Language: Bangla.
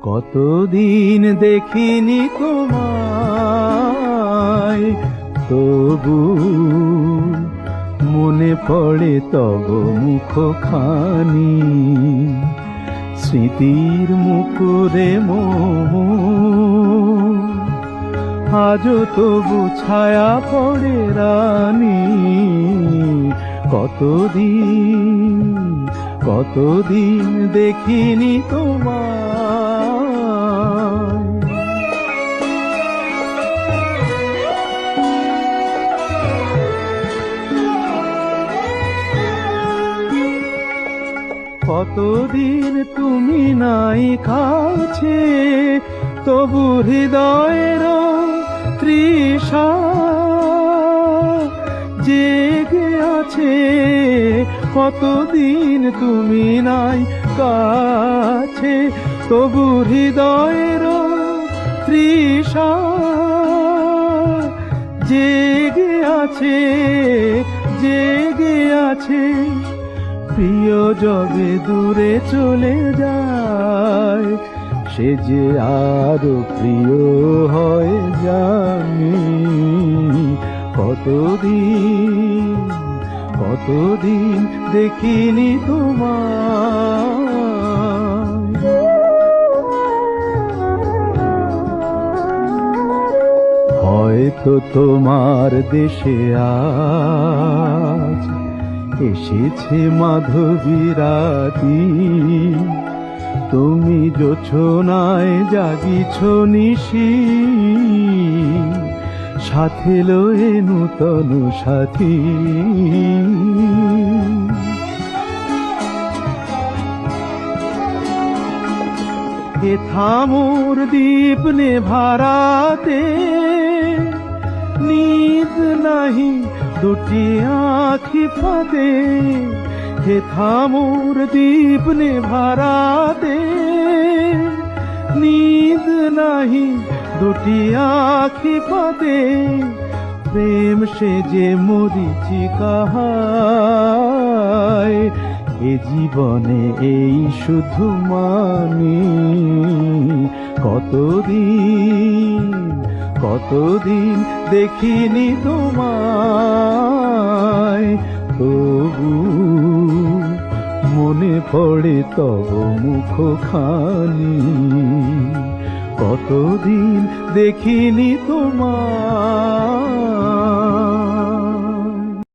কতদিন দেখিনি তোমায়, তবু মনে পড়ে তব মুখখানি। স্মৃতির মুকুরে মোর আজও তবু ছায়া পড়ে রানী। কতদিন দেখিনি তোমায়। কতদিন তুমি নাই কাছে, তবু হৃদয়ের তৃষা জেগে আছে। কতদিন তুমি নাই কাছে, তবু হৃদয়ের তৃষা জেগে আছে, জেগে আছে। প্রিয় যবে দূরে চলে যায়, সে যে আরো প্রিয় হয় জানি। কতদিন দেখিনি তোমায়। হয়তো তোমার দেশে আজ এসেছে মাধবী রাতি। তুমি জোছনায় জাগিছ নিশি, সাথে লয়ে নূতন সাথী। হেথা মোর দীপ নেভারাতে, নিদ নাহি দুটি আঁখি ফাঁদে। হেথা মোর দীপ নেভারাতে, নিদ নাহি দুটি আঁখি ফাঁদে। প্রেম সে যে মরিচিকা হায়, এ জীবনে এই শুধু মানি। কতদিন দেখিনি তোমায়, তবু মনে পড়ে তব মুখখানি। কতদিন দেখিনি তোমায়।